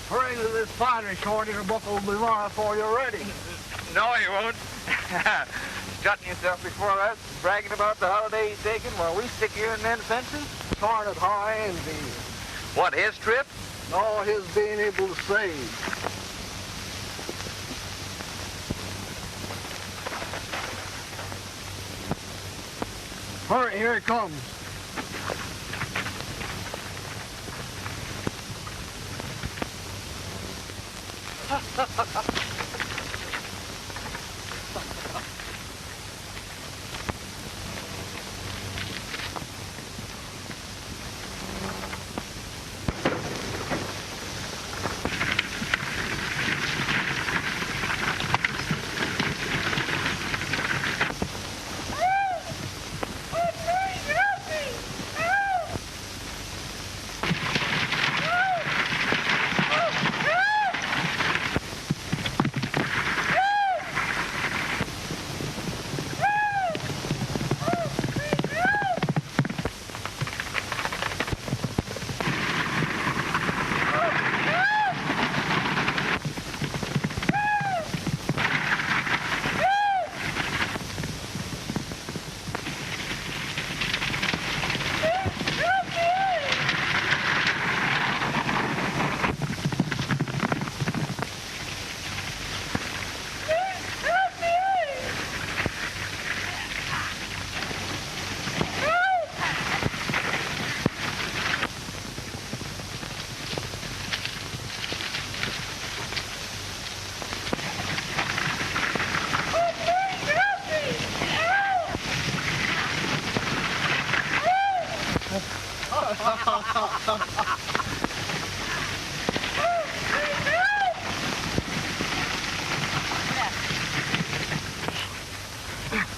Hurry to this fine recording, or book will be on before you're ready. No, you won't. Strutting yourself before us, bragging about the holiday he's taking while we stick here in them fences? Darn it, how I envy you. What, his trip? No, his being able to save. Hurry, here it comes.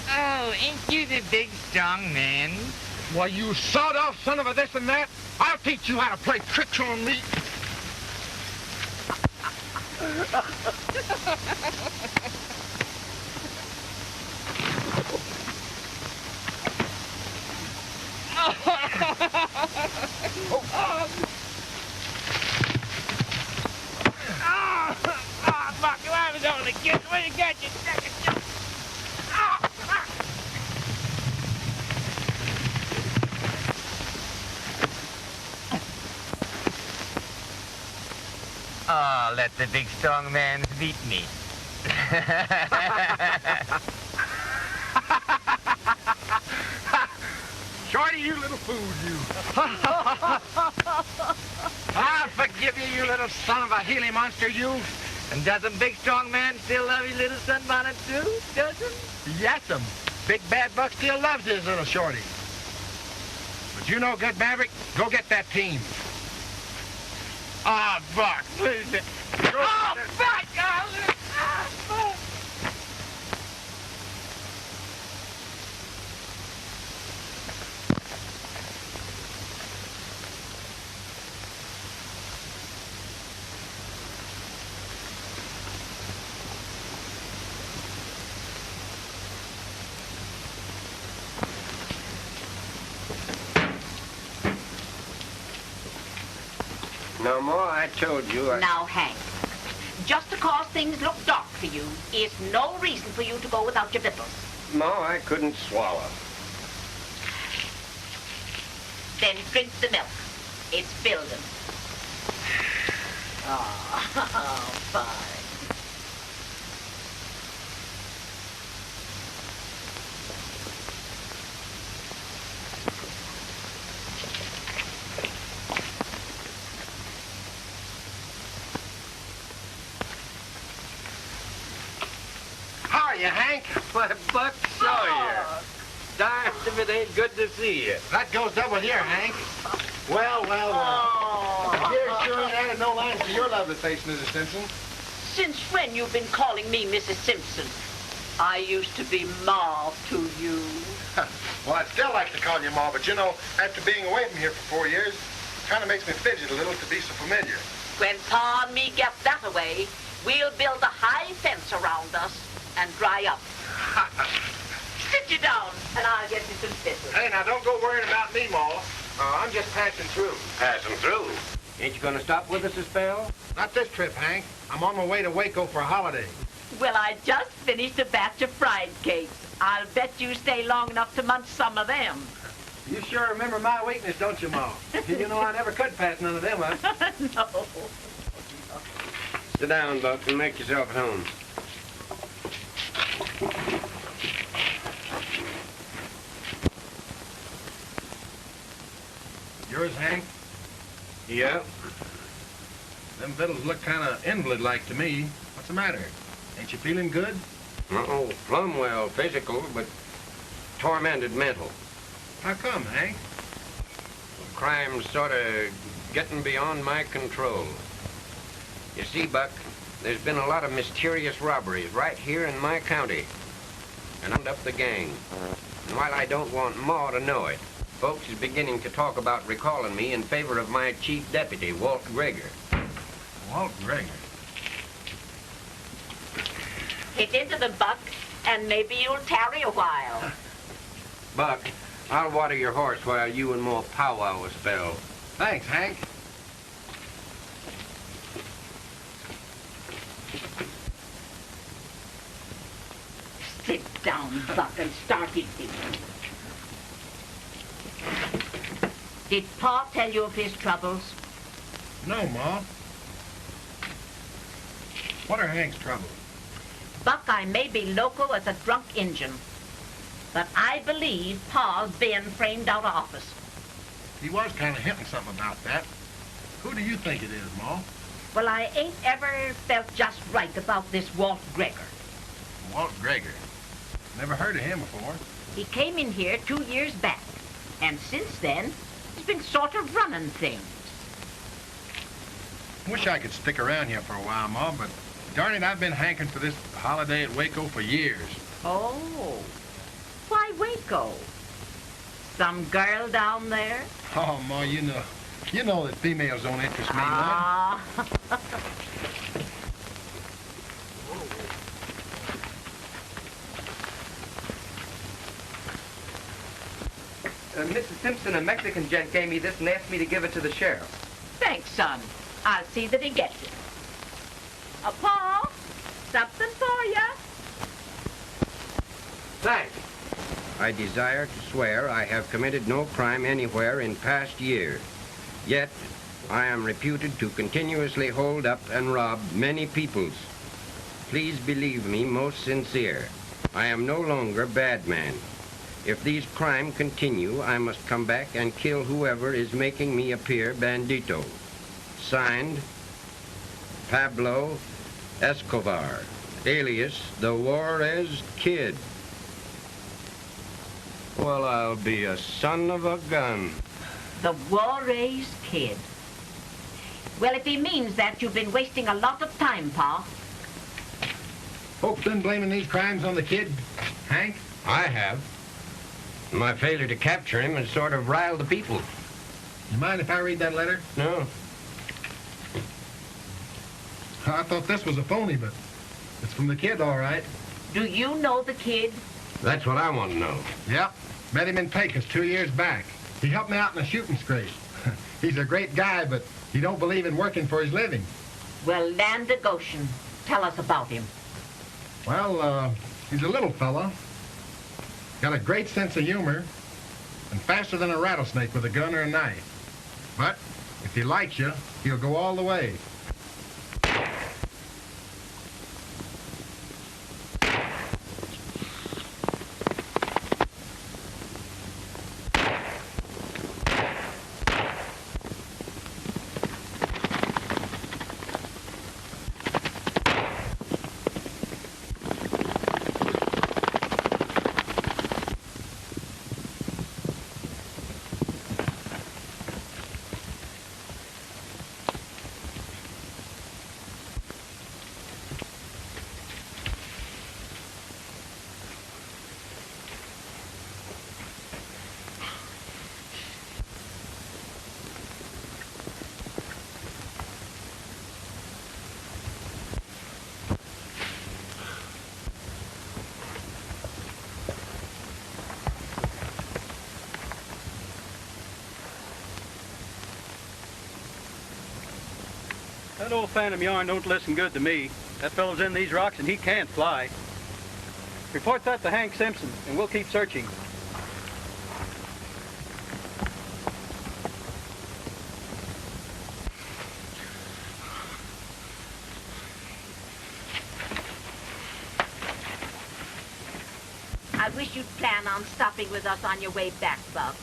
Oh, ain't you the big, strong man? Why, you sawed-off son of a this and that, I'll teach you how to play tricks on me. Fuck, I was only kidding. Where you got your second? Oh, let the big strong man beat me. Shorty, you little fool, you. I'll forgive you, you little son of a Healy monster, you. And doesn't big strong man still love his little sunbonnet too? Doesn't? Yes'm. Big Bad Buck still loves his little shorty. But you know, good Maverick, go get that team. Ah, Buck. Oh, fuck! Fuck! No more, I told you. Now, Hank, just because things look dark for you is no reason for you to go without your victuals. No, I couldn't swallow. Then drink the milk. It's building. Oh, fine. How are you, Hank? Why, Buck Sawyer. Darned if it ain't good to see you. That goes double here, Hank. Well, well, well. Oh. Here sure ain't added no lines to your lovely face, Mrs. Simpson. Since when you've been calling me Mrs. Simpson? I used to be Ma to you. Well, I'd still like to call you Ma, but you know, after being away from here for 4 years, kind of makes me fidget a little to be so familiar. When Pa and me get that away, we'll build a high fence around us and dry up. Sit you down, and I'll get you some fizzle. Hey, now don't go worrying about me, Ma. I'm just passing through. Passing through. Ain't you gonna stop with us a spell? Not this trip, Hank. I'm on my way to Waco for a holiday. Well, I just finished a batch of fried cakes. I'll bet you stay long enough to munch some of them. You sure remember my weakness, don't you, Ma? You know I never could pass none of them up. No. Sit down, Buck, and make yourself at home. Yours, Hank? Yeah? Them vittles look kind of invalid-like to me. What's the matter? Ain't you feeling good? Uh-oh, plumb well physical, but tormented mental. How come, Hank? Crime's sort of getting beyond my control. You see, Buck, there's been a lot of mysterious robberies right here in my county. And I'm up the gang. And while I don't want Ma to know it, folks is beginning to talk about recalling me in favor of my chief deputy, Walt Greger. Walt Greger? Get into the Buck, and maybe you'll tarry a while. Buck, I'll water your horse while you and Ma powwow a spell. Thanks, Hank. Sit down, Buck, and start eating. Did Pa tell you of his troubles? No, Ma. What are Hank's troubles? Buck, I may be loco as a drunk Injun, but I believe Pa's been framed out of office. He was kind of hinting something about that. Who do you think it is, Ma? Well, I ain't ever felt just right about this Walt Greger. Walt Greger. Never heard of him before. He came in here 2 years back, and since then, he's been sort of running things. Wish I could stick around here for a while, Ma, but darn it, I've been hankering for this holiday at Waco for years. Oh, why Waco? Some girl down there? Oh, Ma, you know that females don't interest me none. Ah. Mrs. Simpson, a Mexican gent gave me this and asked me to give it to the sheriff. Thanks, son. I'll see that he gets it. Pa, something for you. Thanks. I desire to swear I have committed no crime anywhere in past years. Yet, I am reputed to continuously hold up and rob many peoples. Please believe me most sincere. I am no longer bad man. If these crimes continue, I must come back and kill whoever is making me appear bandito. Signed, Pablo Escobar, alias the Juarez Kid. Well, I'll be a son of a gun. The Juarez Kid. Well, if he means that, you've been wasting a lot of time, Pa. Folks been blaming these crimes on the kid, Hank? I have. My failure to capture him has sort of riled the people. You mind if I read that letter? No. I thought this was a phony, but it's from the kid, all right. Do you know the kid? That's what I want to know. Yep. Met him in Pecos 2 years back. He helped me out in a shooting scrape. He's a great guy, but he don't believe in working for his living. Well, land of Goshen. Tell us about him. Well, he's a little fella. Got a great sense of humor, and faster than a rattlesnake with a gun or a knife. But if he likes you, he'll go all the way. That old phantom yarn don't listen good to me. That fellow's in these rocks and he can't fly. Report that to Hank Simpson and we'll keep searching. I wish you'd plan on stopping with us on your way back, Buck.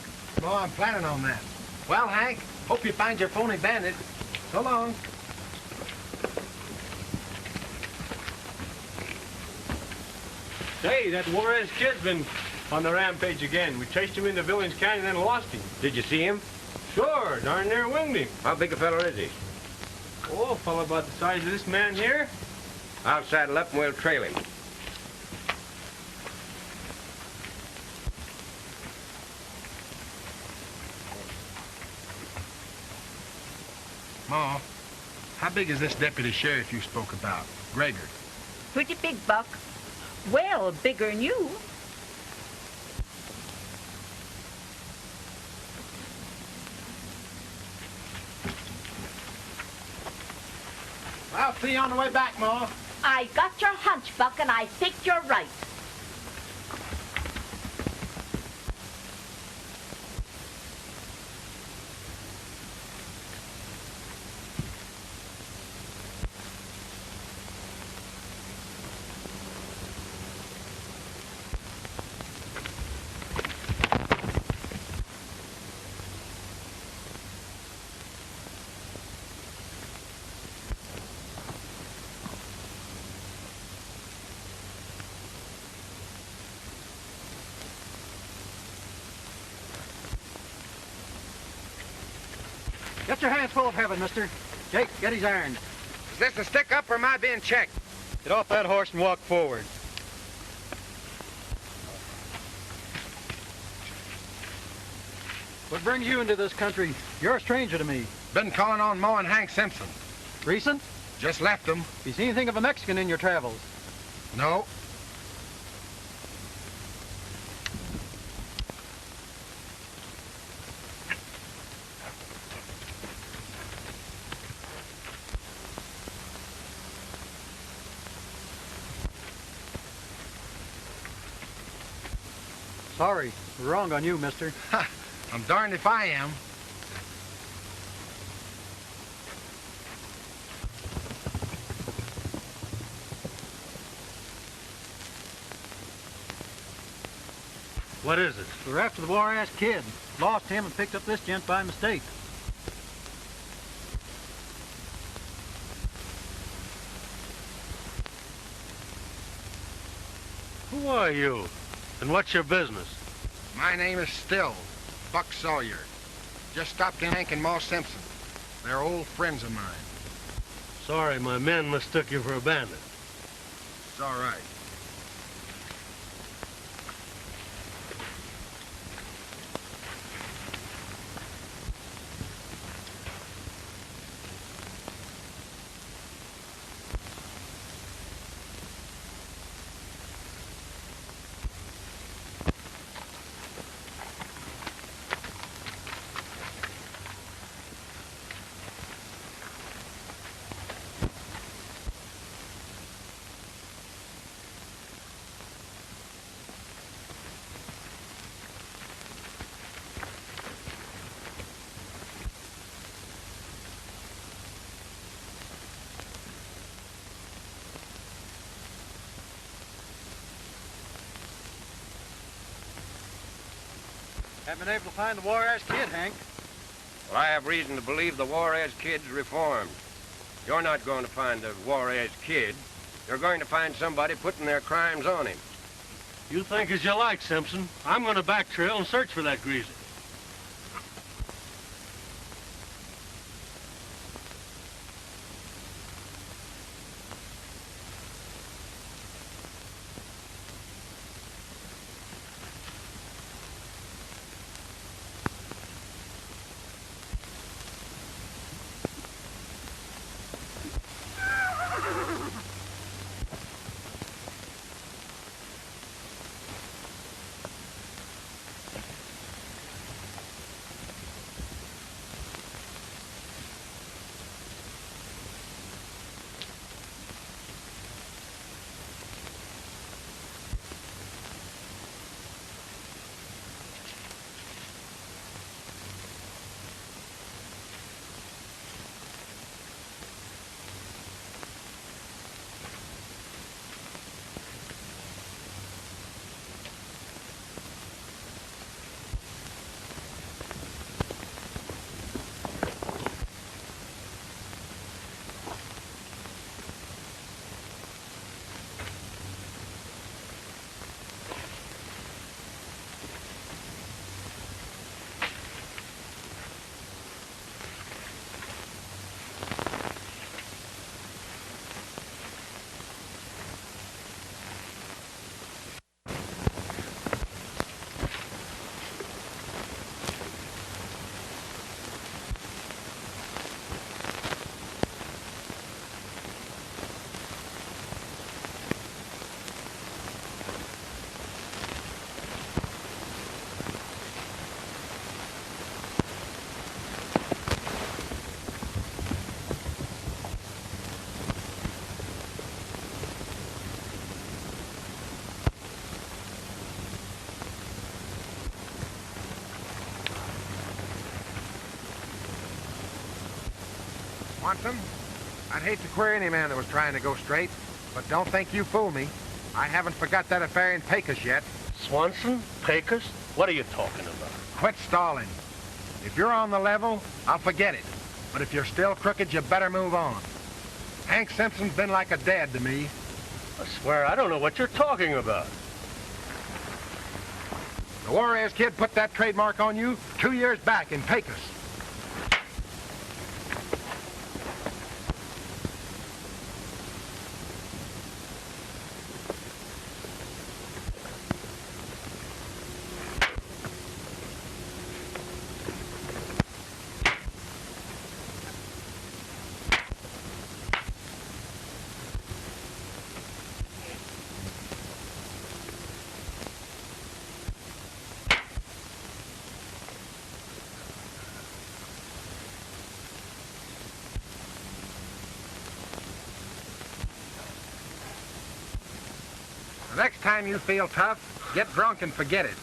Oh, I'm planning on that. Well, Hank, hope you find your phony bandit. So long. Hey, that Juarez kid's been on the rampage again. We chased him into Village Canyon and lost him. Did you see him? Sure, darn near winged him. How big a fellow is he? Oh, a fellow about the size of this man here. I'll saddle up and we'll trail him. Ma, how big is this deputy sheriff you spoke about, Gregor? Pretty big, Buck. Well, bigger than you. I'll see you on the way back, Ma. I got your hunch, Buck, and I think you're right. Get your hands full of heaven, mister. Jake, get his iron. Is this a stick-up or am I being checked? Get off that horse and walk forward. What brings you into this country? You're a stranger to me. Been calling on Ma and Hank Simpson. Recent? Just left them. You see anything of a Mexican in your travels? No. Sorry, we're wrong on you, mister. I'm darned if I am. What is it? We're after the Juarez kid. Lost him and picked up this gent by mistake. Who are you? And what's your business? My name is Still, Buck Sawyer. Just stopped in Hank and Ma Simpson. They're old friends of mine. Sorry, my men mistook you for a bandit. It's all right. Haven't been able to find the Juarez kid, Hank. Well, I have reason to believe the Juarez kid's reformed. You're not going to find the Juarez kid. You're going to find somebody putting their crimes on him. You think as you like, Simpson. I'm going to back trail and search for that greaser. Swanson, I'd hate to queer any man that was trying to go straight, but don't think you fool me. I haven't forgot that affair in Pecos yet. Swanson? Pecos? What are you talking about? Quit stalling. If you're on the level, I'll forget it. But if you're still crooked, you better move on. Hank Simpson's been like a dad to me. I swear I don't know what you're talking about. The Juarez kid put that trademark on you 2 years back in Pecos. The next time you feel tough, get drunk and forget it.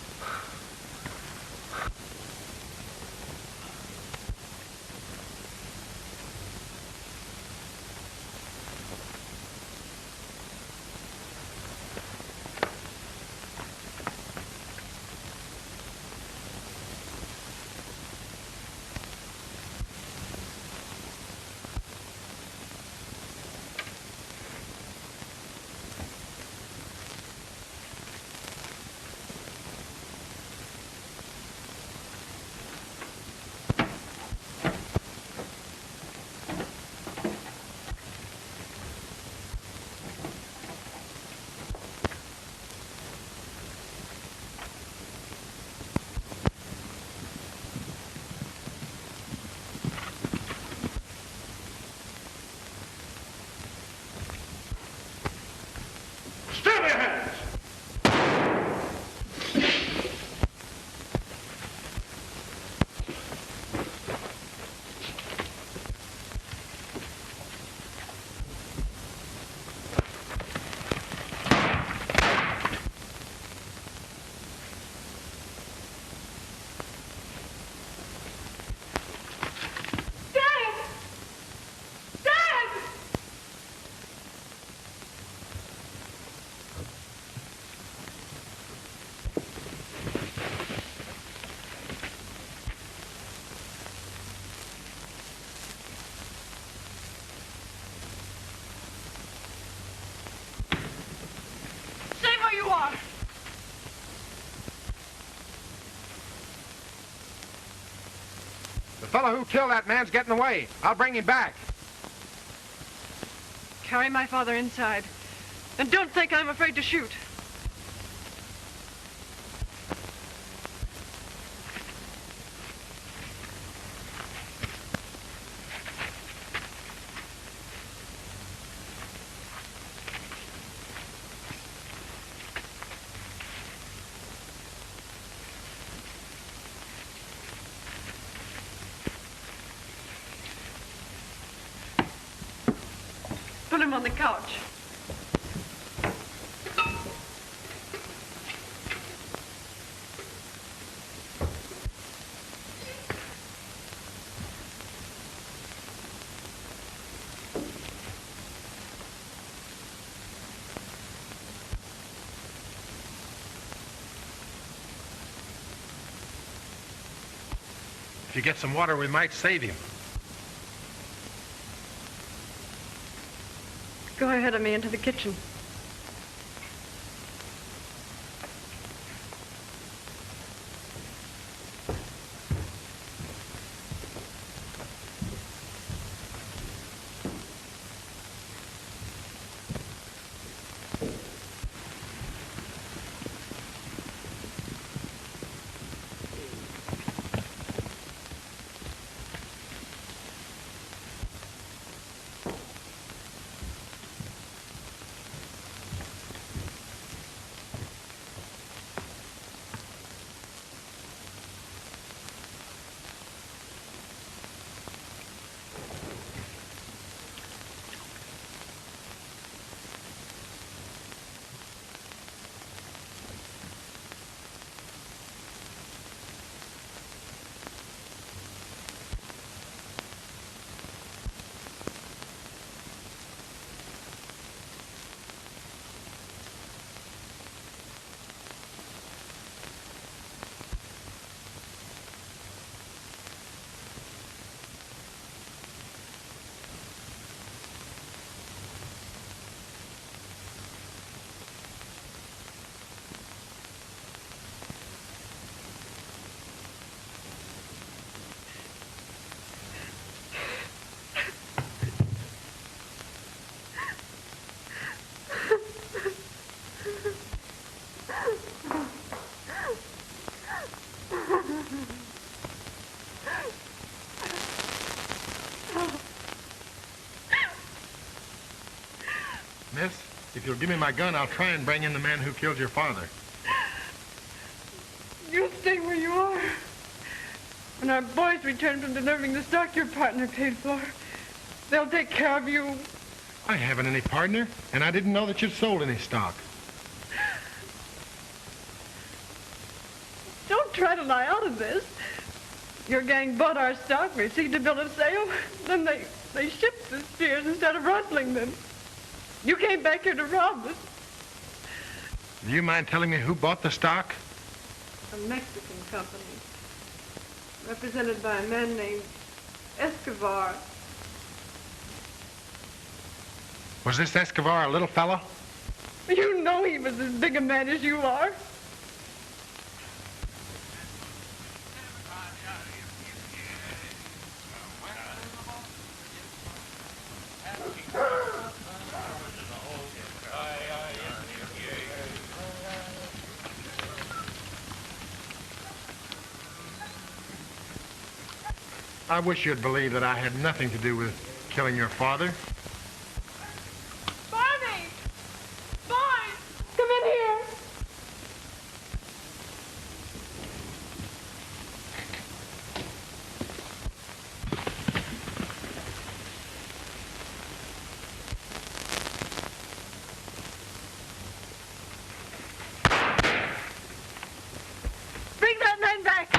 The fellow who killed that man's getting away. I'll bring him back. Carry my father inside. And don't think I'm afraid to shoot. Put him on the couch. If you get some water, we might save him. Go ahead of me into the kitchen. Miss, if you'll give me my gun, I'll try and bring in the man who killed your father. You stay where you are. When our boys return from delivering the stock your partner paid for, they'll take care of you. I haven't any partner, and I didn't know that you'd sold any stock. Don't try to lie out of this. Your gang bought our stock, received a bill of sale, then they shipped the steers instead of rustling them. You came back here to rob us. Do you mind telling me who bought the stock? A Mexican company, represented by a man named Escobar. Was this Escobar a little fella? You know he was as big a man as you are. I wish you'd believe that I had nothing to do with killing your father. Barney! Boy! Come in here! Bring that man back!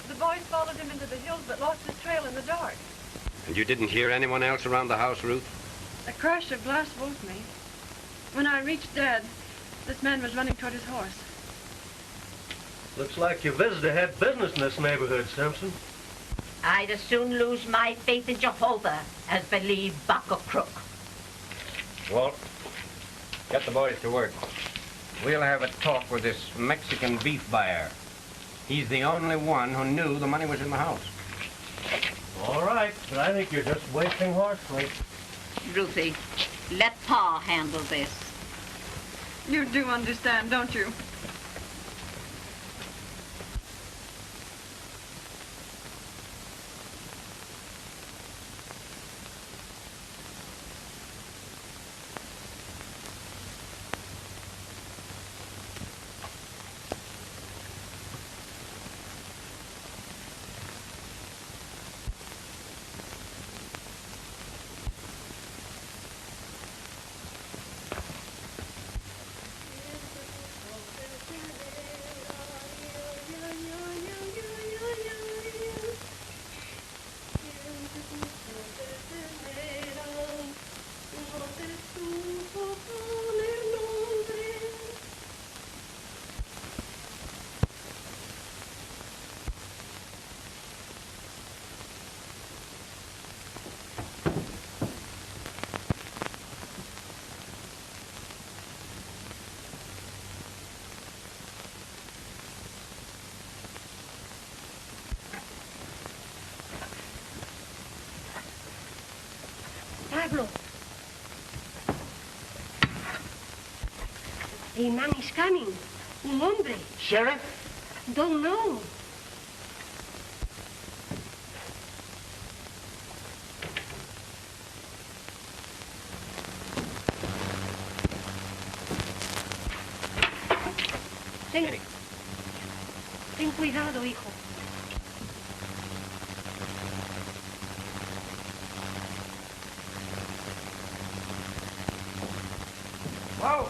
The boys followed him into the hills but lost his trail in the dark. And you didn't hear anyone else around the house, Ruth? A crash of glass woke me. When I reached Dad, this man was running toward his horse. Looks like your visitor had business in this neighborhood, Simpson. I'd as soon lose my faith in Jehovah as believe Buck a crook. Walt, get the boys to work. We'll have a talk with this Mexican beef buyer. He's the only one who knew the money was in the house. All right, but I think you're just wasting horse freight. Ruthie, let Pa handle this. You do understand, don't you? Pablo, A man is coming. Un hombre. Sheriff? Don't know. Ten cuidado, hijo. Whoa!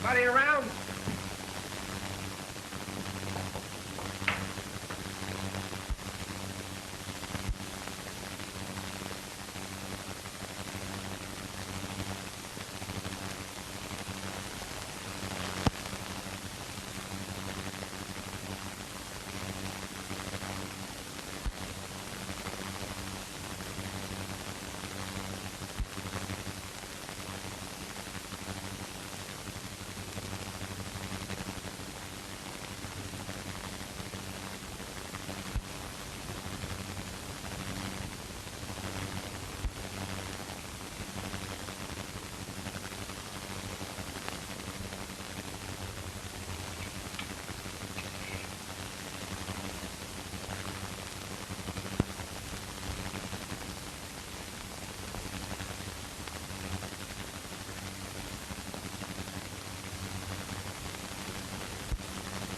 Anybody around?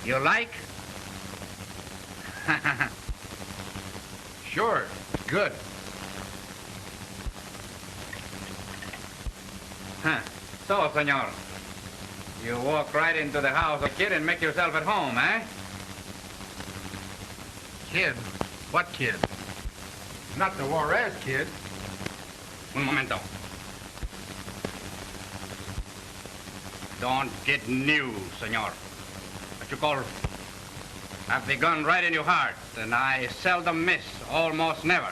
You like? Sure. Good. Huh. So, senor, you walk right into the house, kid, and make yourself at home, eh? Kid? What kid? Not the Juarez kid. Un momento. Don't get new, senor. What you call... I've begun right in your heart, and I seldom miss, almost never.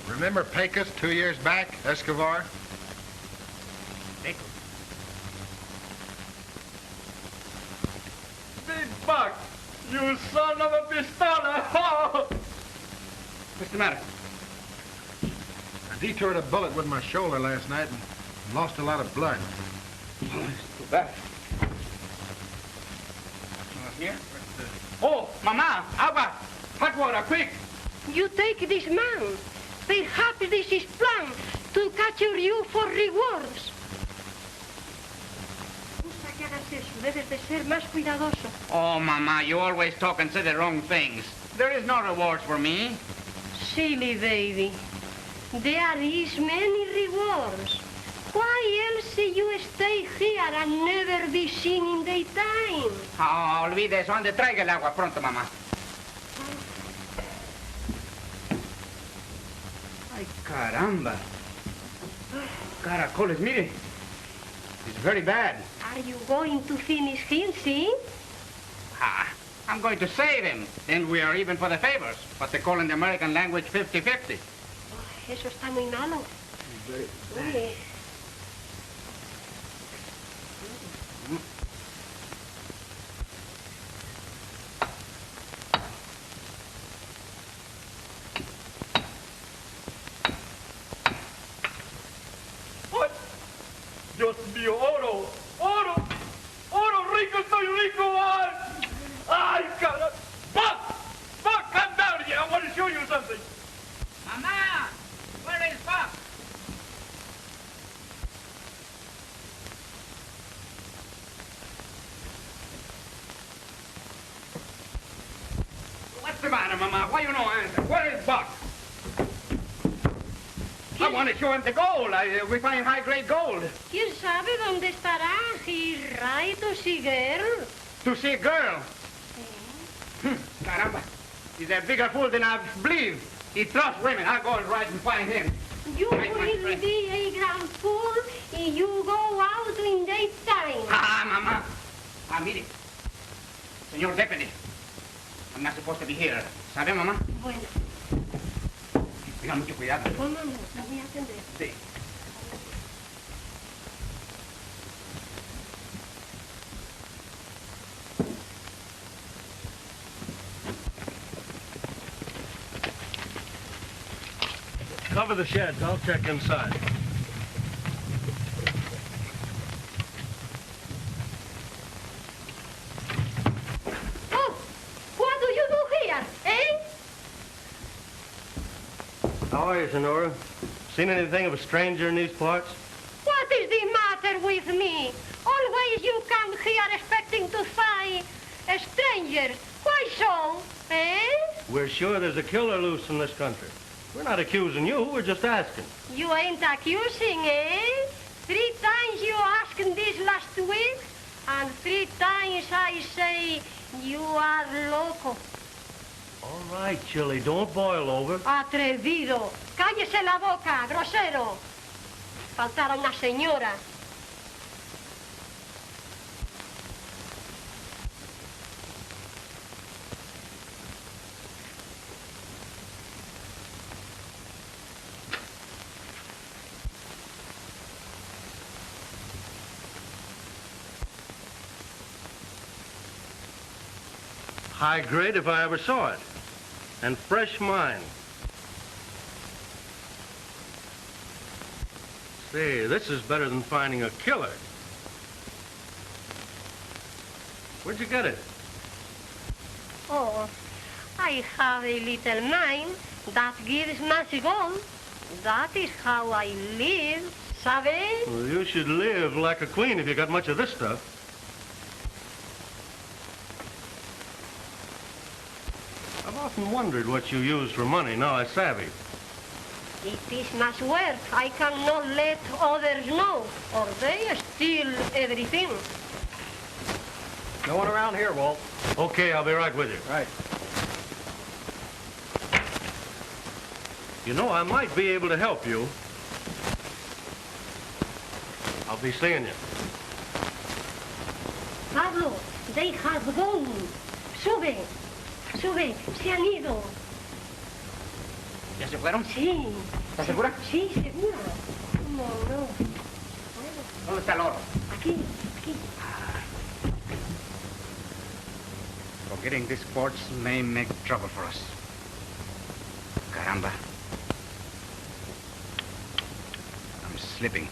Remember Pecos 2 years back, Escobar? Pecos? Big Buck, you son of a pistola! What's the matter? I detoured a bullet with my shoulder last night and lost a lot of blood. Oh, it's too bad. Here? Oh, Mama, agua! Hot water, quick! You take this man. Perhaps this is plan to capture you for rewards. Gusta que hagas eso. Debes de ser más cuidadoso. Oh, Mama, you always talk and say the wrong things. There is no rewards for me. Silly baby. There is many rewards. Why else you stay here and never be seen in daytime? Oh, olvide eso. Ande, traiga el agua pronto, Mamá. Ay, caramba. Caracoles, mire. It's very bad. Are you going to finish him, see? Ah, I'm going to save him. Then we are even for the favors. What they call in the American language 50-50. Oh, eso está muy malo. Oye. Dios mío, oro, oro, oro, rico, estoy rico, ay, ay, caramba. Buck, come down here, I want to show you something. Mama, where is Buck? What's the matter, Mama? Why you no answer? Where is Buck? I want to show him the gold. We find high-grade gold. ¿Quién sabe dónde estará? He right to see girl. To see a girl? Caramba. He's a bigger fool than I believe. He trusts women. I'll go and ride and find him. You will be a grand fool if you go out in daytime. Mama. Mire. Señor Deputy. I'm not supposed to be here. ¿Sabe, Mamá? Bueno. Tenga mucho cuidado. Vámonos, la voy a atender. Sí. Cover the sheds. I'll check inside. day, Senora. Seen anything of a stranger in these parts? What is the matter with me? Always you come here expecting to find a stranger. Why so, eh? We're sure there's a killer loose in this country. We're not accusing you, we're just asking. You ain't accusing, eh? 3 times you asked this last week, and 3 times I say you are loco. All right, Chili, don't boil over. Atrevido. Cállese la boca, grosero. Faltara una señora. High grade if I ever saw it. And fresh mine. Say, this is better than finding a killer. Where'd you get it? Oh, I have a little mine that gives much gold. That is how I live, sabe? Well, you should live like a queen if you got much of this stuff. I've often wondered what you use for money, now I savvy. It is much work. I cannot let others know, or they steal everything. No one around here, Walt. Okay, I'll be right with you. Right. You know, I might be able to help you. I'll be seeing you. Pablo, they have gone. Sube, sube, se han ido. ¿Ya se fueron? Sí. ¿Estás segura? Sí, segura. No, no. ¿Dónde está el oro? Aquí, aquí. Forgetting these ports may make trouble for us. Caramba. I'm slipping.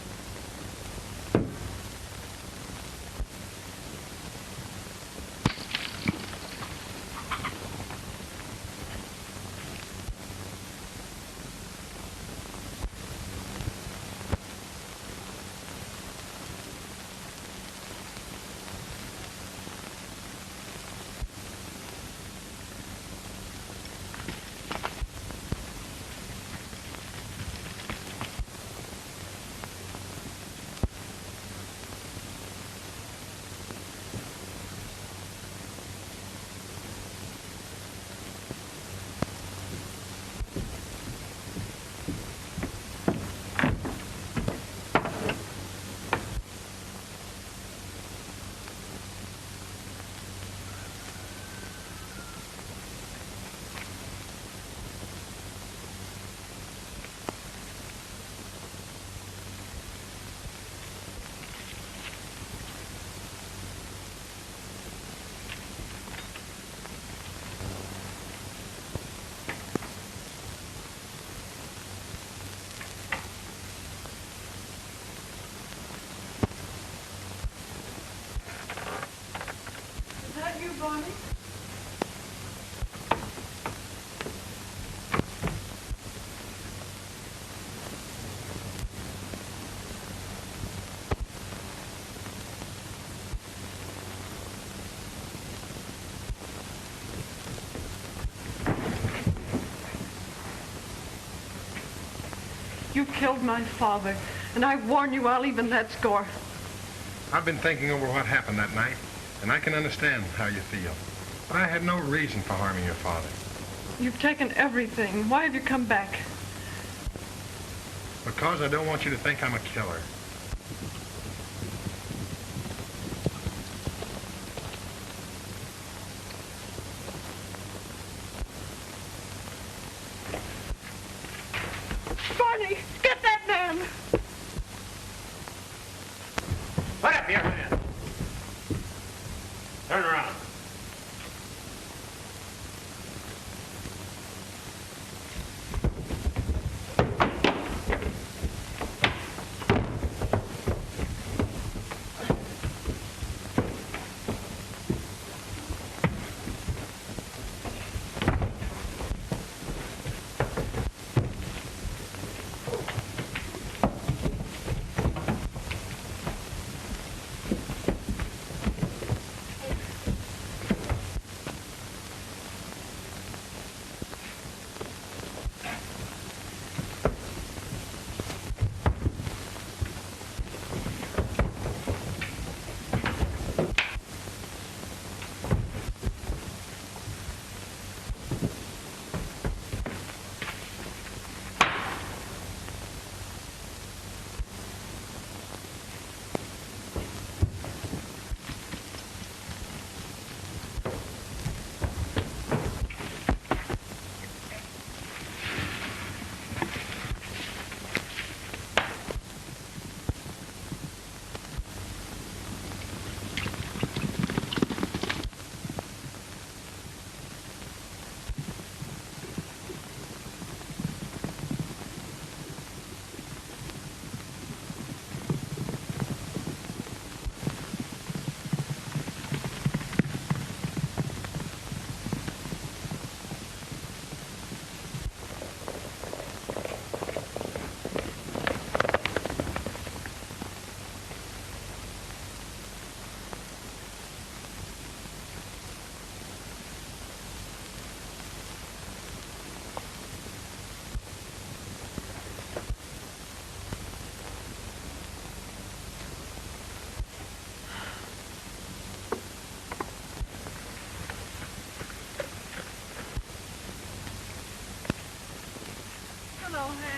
Bonnie? You killed my father, and I warn you I'll even that score. I've been thinking over what happened that night, and I can understand how you feel. But I had no reason for harming your father. You've taken everything. Why have you come back? Because I don't want you to think I'm a killer. Barney, get that man! Put up your hand. Turn around.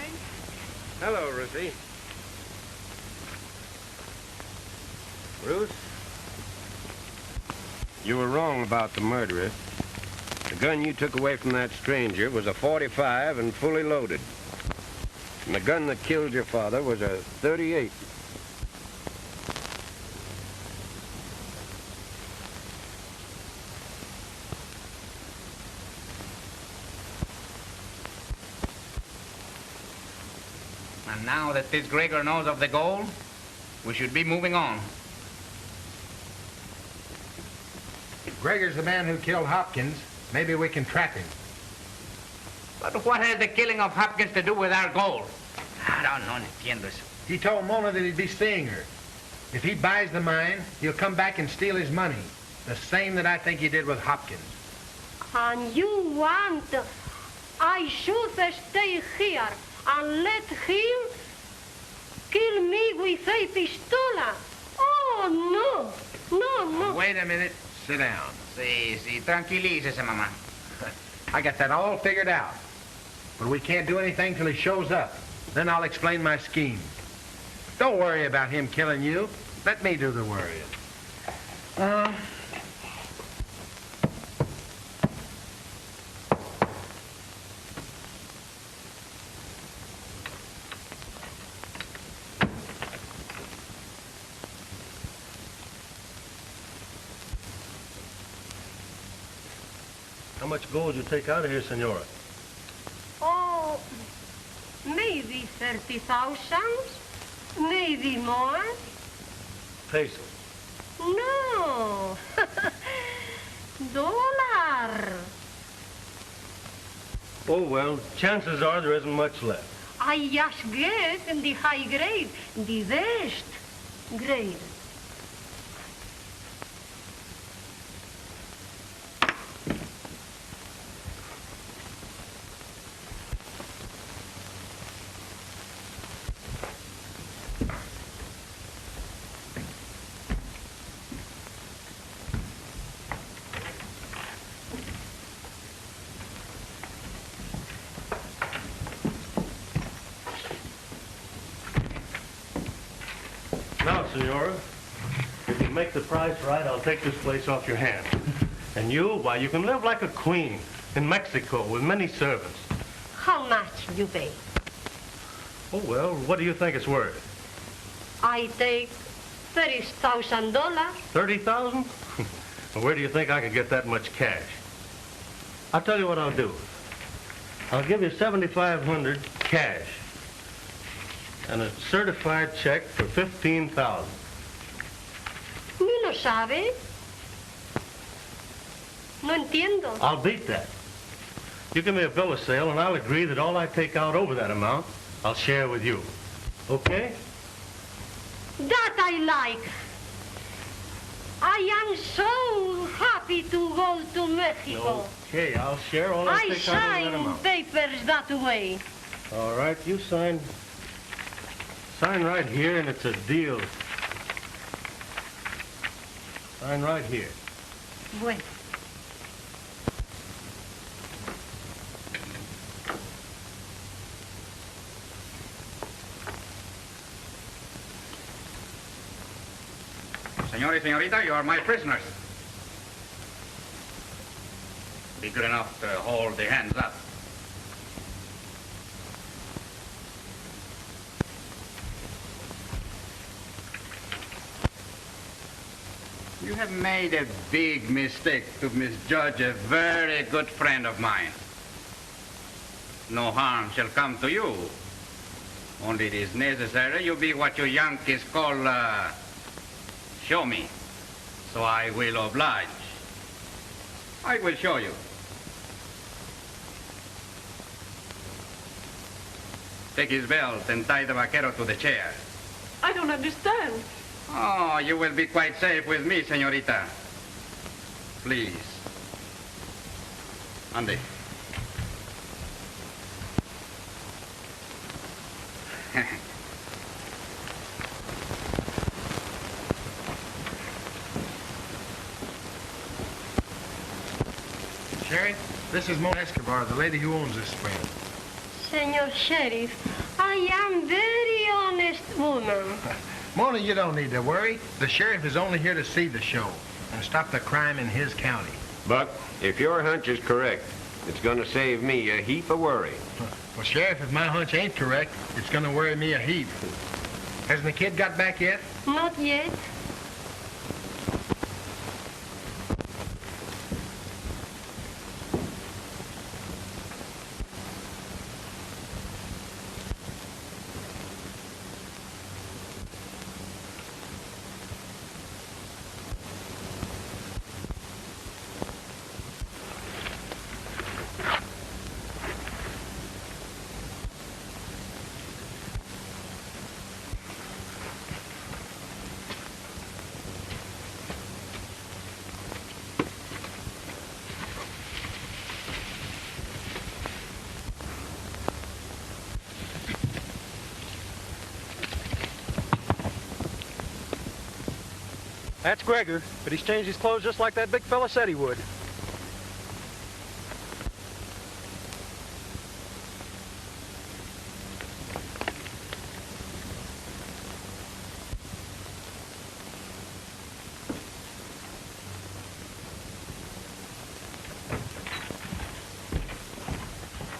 Frank. Hello, Ruthie. Ruth, you were wrong about the murderer. The gun you took away from that stranger was a .45 and fully loaded. And the gun that killed your father was a .38. And now that this Gregor knows of the gold, we should be moving on. If Gregor's the man who killed Hopkins, maybe we can trap him. But what has the killing of Hopkins to do with our gold? I don't know, entiendo eso. He told Mona that he'd be seeing her. If he buys the mine, he'll come back and steal his money. The same that I think he did with Hopkins. And you want I should stay here and let him kill me with a pistola? Oh, no, no, no. Wait a minute. Sit down. Sí, tranquilícese, mamá. I got that all figured out. But we can't do anything till he shows up. Then I'll explain my scheme. Don't worry about him killing you. Let me do the worrying. How much gold you take out of here, Senora? Oh, maybe 30,000, maybe more. Pesos. No, dollar. Oh, well, chances are there isn't much left. I just get in the high grade, the best grade. Now, Senora, if you make the price right, I'll take this place off your hands. And you, why, you can live like a queen in Mexico with many servants. How much you pay? Oh, well, what do you think it's worth? I take $30,000. 30,000? Well, where do you think I could get that much cash? I'll tell you what I'll do. I'll give you $7,500 cash and a certified check for $15,000. ¿Ni lo sabe? No entiendo. I'll beat that. You give me a bill of sale, and I'll agree that all I take out over that amount, I'll share with you. Okay? That I like. I am so happy to go to Mexico. Okay, I'll share all I I take out over that sign amount. papers that way. All right, you sign right here, and it's a deal. Sign right here. Bueno. Señor y señorita, you are my prisoners. Be good enough to hold the hands up. You have made a big mistake to misjudge a very good friend of mine. No harm shall come to you. Only it is necessary you be what you Yankees call, show me. So I will oblige. I will show you. Take his belt and tie the vaquero to the chair. I don't understand. Oh, you will be quite safe with me, señorita. Please. Ande. Sheriff, this is Mona Escobar, the lady who owns this ranch. Señor Sheriff, I am very honest woman. Mona, you don't need to worry. The sheriff is only here to see the show and stop the crime in his county. Buck, if your hunch is correct, it's going to save me a heap of worry. Well, Sheriff, if my hunch ain't correct, it's going to worry me a heap. Hasn't the kid got back yet? Not yet. That's Gregor, but he's changed his clothes just like that big fella said he would.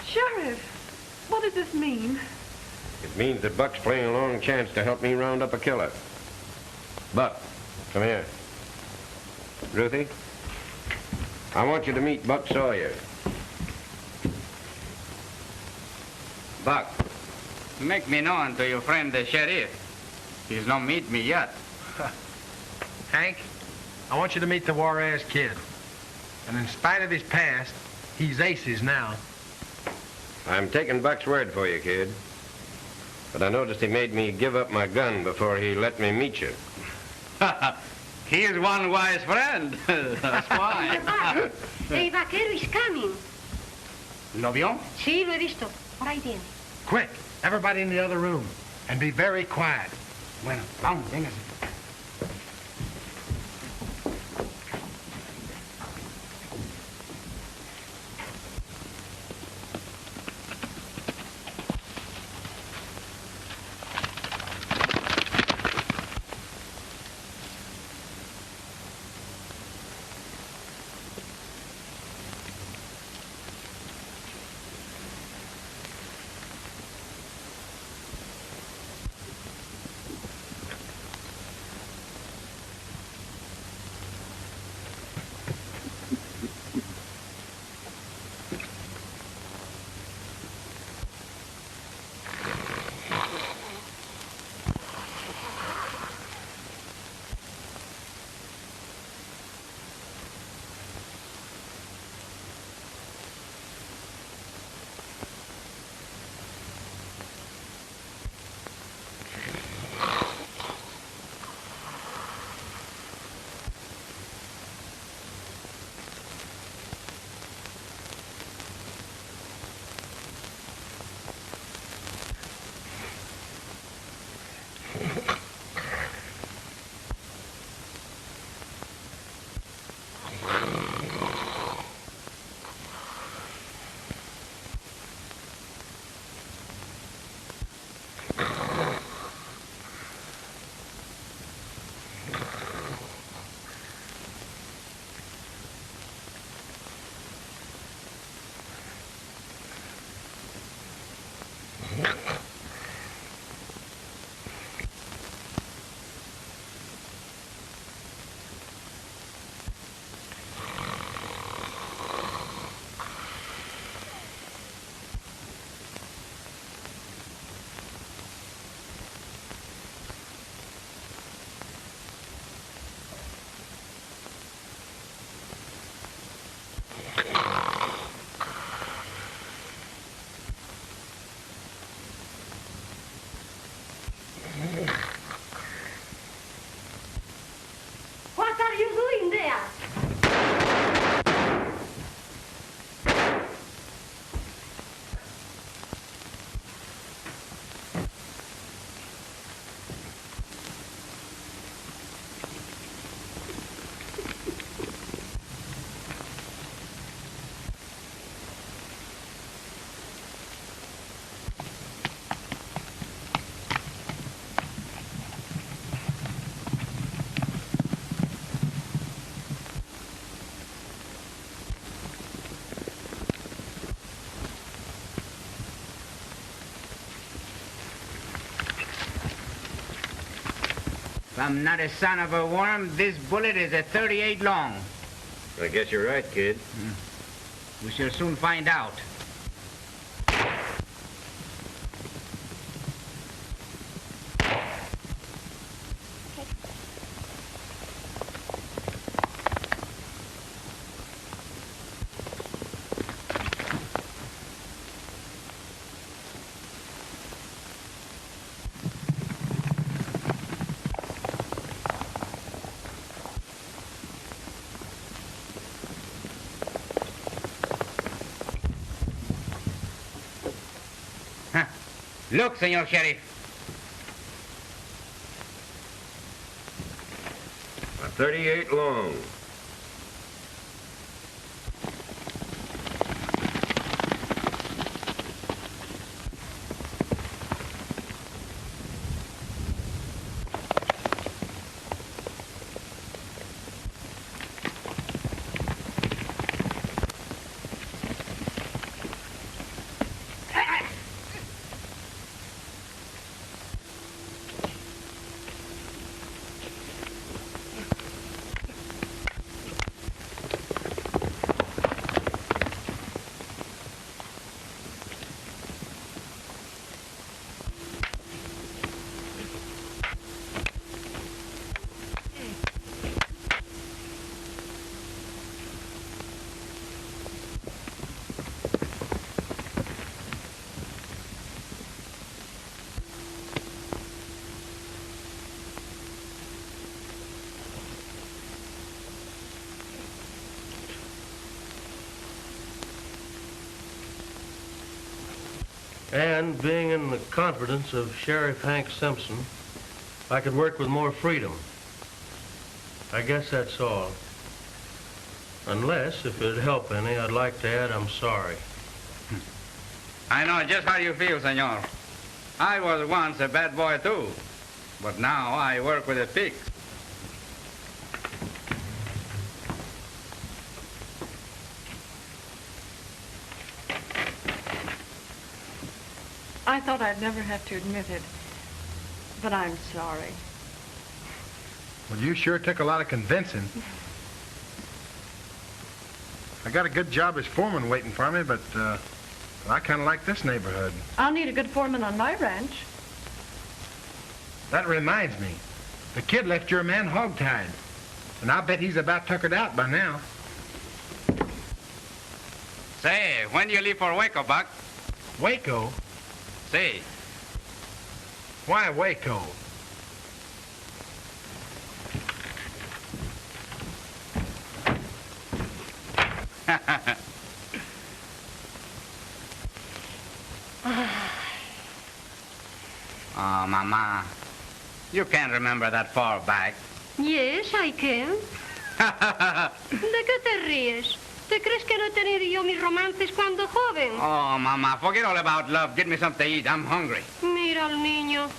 Sheriff, what does this mean? It means that Buck's playing a long chance to help me round up a killer. Buck, come here. Ruthie, I want you to meet Buck Sawyer. Buck, make me known to your friend the sheriff. He's not meet me yet. Hank, I want you to meet the Juarez kid. And in spite of his past, he's aces now. I'm taking Buck's word for you, kid. But I noticed he made me give up my gun before he let me meet you. He's one wise friend. That's why. El vaquero is coming. ¿Lo vio? Sí, lo he visto. Por ahí viene. Quick, everybody in the other room. And be very quiet. Bueno, vamos, véngase. If I'm not a son of a worm, this bullet is a 38 long. I guess you're right, kid. We shall soon find out. Look, Senor Sheriff. A 38 long. And being in the confidence of Sheriff Hank Simpson, I could work with more freedom. I guess that's all. Unless, if it'd help any, I'd like to add I'm sorry. I know just how you feel, senor. I was once a bad boy, too. But now I work with a pig. I thought I'd never have to admit it, but I'm sorry. Well, you sure took a lot of convincing. I got a good job as foreman waiting for me, but I kind of like this neighborhood. I'll need a good foreman on my ranch. That reminds me. The kid left your man hogtied, and I'll bet he's about tuckered out by now. Say, when do you leave for Waco, Buck? Waco? Say. Why Waco? Oh, Mama. You can't remember that far back. Yes, I can. ¿De qué te ríes? ¿Te crees que no he tenido yo mis romances cuando joven? Oh, Mama, forget all about love. Get me something to eat. I'm hungry. Mira al niño.